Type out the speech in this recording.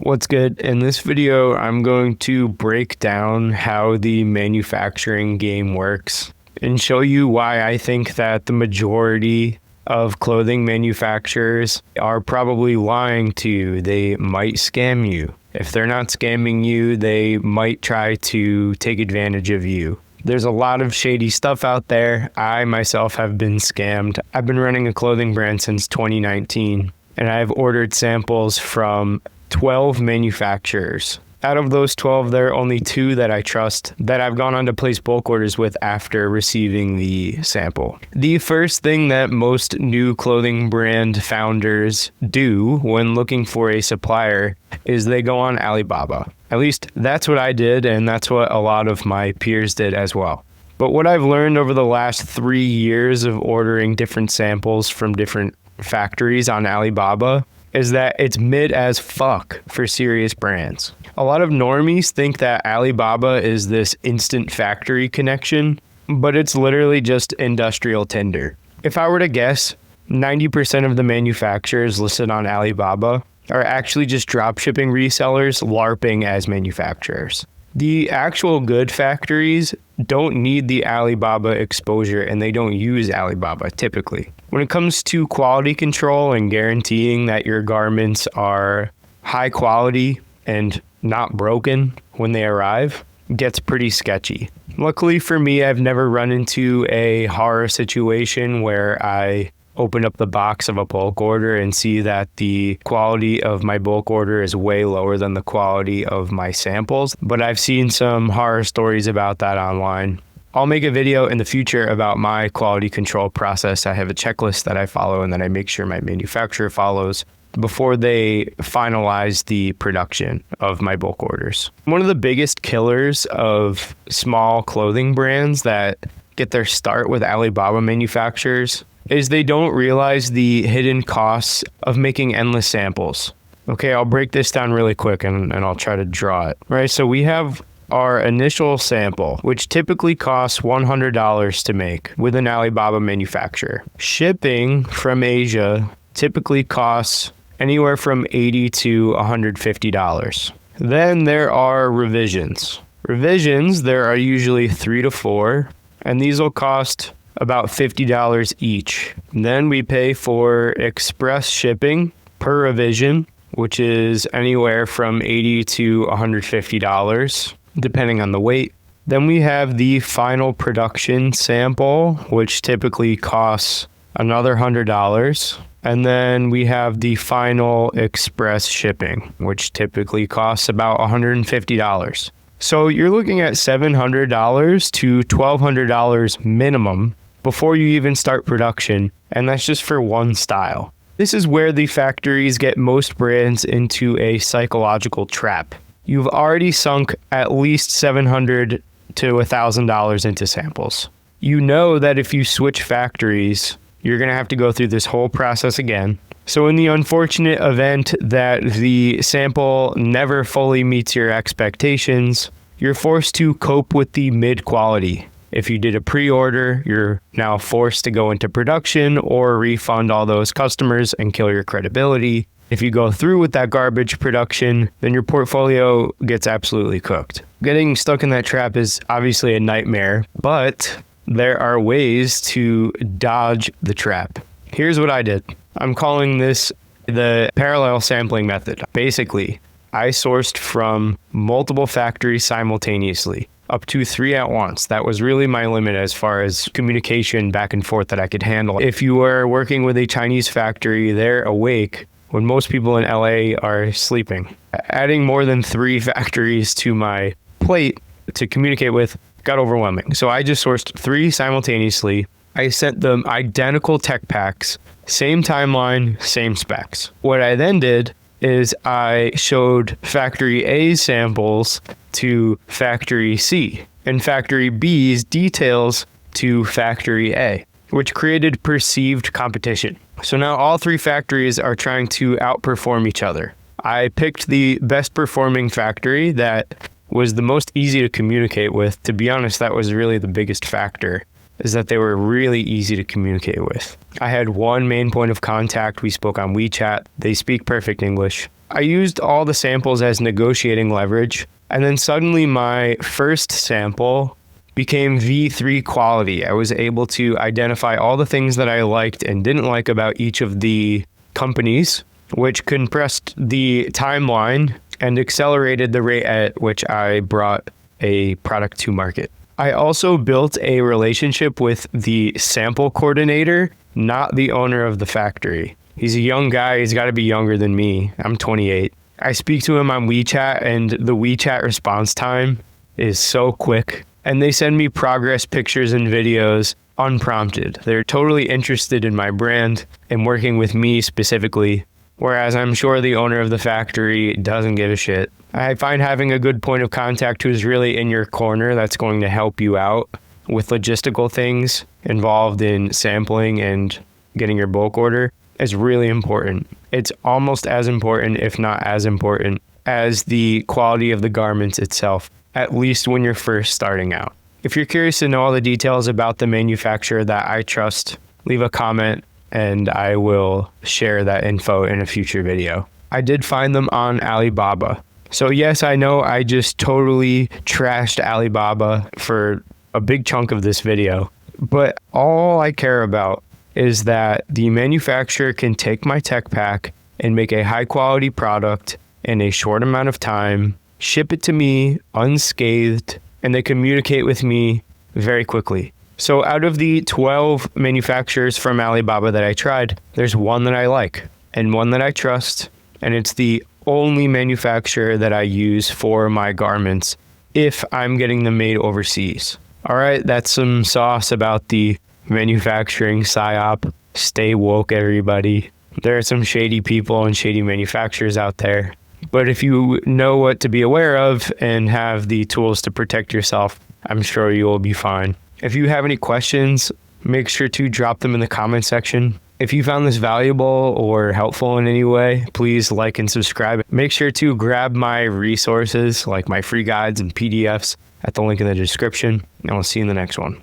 What's good? In this video, I'm going to break down how the manufacturing game works and show you why I think that the majority of clothing manufacturers are probably lying to you. They might scam you. If they're not scamming you, they might try to take advantage of you. There's a lot of shady stuff out there. I myself have been scammed. I've been running a clothing brand since 2019, and I've ordered samples from 12 manufacturers. Out of those 12, there are only 2 that I trust that I've gone on to place bulk orders with after receiving the sample. The first thing that most new clothing brand founders do when looking for a supplier is they go on Alibaba. At least that's what I did, and that's what a lot of my peers did as well. But what I've learned over the last 3 years of ordering different samples from different factories on Alibaba is that it's mid as fuck for serious brands. A lot of normies think that Alibaba is this instant factory connection, but it's literally just industrial Tinder. If I were to guess, 90% of the manufacturers listed on Alibaba are actually just dropshipping resellers LARPing as manufacturers. The actual good factories don't need the Alibaba exposure, and they don't use Alibaba typically. When it comes to quality control and guaranteeing that your garments are high quality and not broken when they arrive, it gets pretty sketchy. Luckily for me, I've never run into a horror situation where I open up the box of a bulk order and see that the quality of my bulk order is way lower than the quality of my samples, but I've seen some horror stories about that online. I'll make a video in the future about my quality control process. I have a checklist that I follow and that I make sure my manufacturer follows before they finalize the production of my bulk orders. One of the biggest killers of small clothing brands that get their start with Alibaba manufacturers is they don't realize the hidden costs of making endless samples. Okay, I'll break this down really quick and I'll try to draw it. Right, so we have our initial sample, which typically costs $100 to make with an Alibaba manufacturer. Shipping from Asia typically costs anywhere from $80 to $150. Then there are revisions. Revisions, there are usually 3 to 4, and these will cost about $50 each. Then we pay for express shipping per revision, which is anywhere from $80 to $150, depending on the weight. Then we have the final production sample, which typically costs another $100. And then we have the final express shipping, which typically costs about $150. So you're looking at $700 to $1,200 minimum before you even start production, and that's just for one style. This is where the factories get most brands into a psychological trap. You've already sunk at least $700 to $1,000 into samples. You know that if you switch factories, you're going to have to go through this whole process again. So in the unfortunate event that the sample never fully meets your expectations, you're forced to cope with the mid-quality. If you did a pre-order, you're now forced to go into production or refund all those customers and kill your credibility. If you go through with that garbage production, then your portfolio gets absolutely cooked. Getting stuck in that trap is obviously a nightmare, but there are ways to dodge the trap. Here's what I did. I'm calling this the parallel sampling method. Basically, I sourced from multiple factories simultaneously, up to 3 at once. That was really my limit as far as communication back and forth that I could handle. If you were working with a Chinese factory, they're awake when most people in LA are sleeping. Adding more than 3 factories to my plate to communicate with got overwhelming. So I just sourced 3 simultaneously. I sent them identical tech packs, same timeline, same specs. What I then did is I showed factory A's samples to factory C and factory B's details to factory A, which created perceived competition. So now all 3 factories are trying to outperform each other. I picked the best performing factory that was the most easy to communicate with. To be honest, that was really the biggest factor. is that they were really easy to communicate with. I had one main point of contact. We spoke on WeChat. They speak perfect English. I used all the samples as negotiating leverage, and then suddenly my first sample became V3 quality. I was able to identify all the things that I liked and didn't like about each of the companies, which compressed the timeline and accelerated the rate at which I brought a product to market. I also built a relationship with the sample coordinator, not the owner of the factory. He's a young guy. He's got to be younger than me. I'm 28. I speak to him on WeChat, and the WeChat response time is so quick. And they send me progress pictures and videos unprompted. They're totally interested in my brand and working with me specifically, whereas I'm sure the owner of the factory doesn't give a shit. I find having a good point of contact who's really in your corner that's going to help you out with logistical things involved in sampling and getting your bulk order is really important. It's almost as important, if not as important, as the quality of the garments itself, at least when you're first starting out. If you're curious to know all the details about the manufacturer that I trust, leave a comment and I will share that info in a future video. I did find them on Alibaba. So yes, I know I just totally trashed Alibaba for a big chunk of this video, but all I care about is that the manufacturer can take my tech pack and make a high quality product in a short amount of time, ship it to me unscathed, and they communicate with me very quickly. So out of the 12 manufacturers from Alibaba that I tried, there's one that I like and one that I trust, and it's the only manufacturer that I use for my garments if I'm getting them made overseas. All right, that's some sauce about the manufacturing psyop. Stay woke, everybody. There are some shady people and shady manufacturers out there. But if you know what to be aware of and have the tools to protect yourself, I'm sure you will be fine. If you have any questions, make sure to drop them in the comment section. If you found this valuable or helpful in any way, please like and subscribe. Make sure to grab my resources like my free guides and PDFs at the link in the description, and I'll see you in the next one.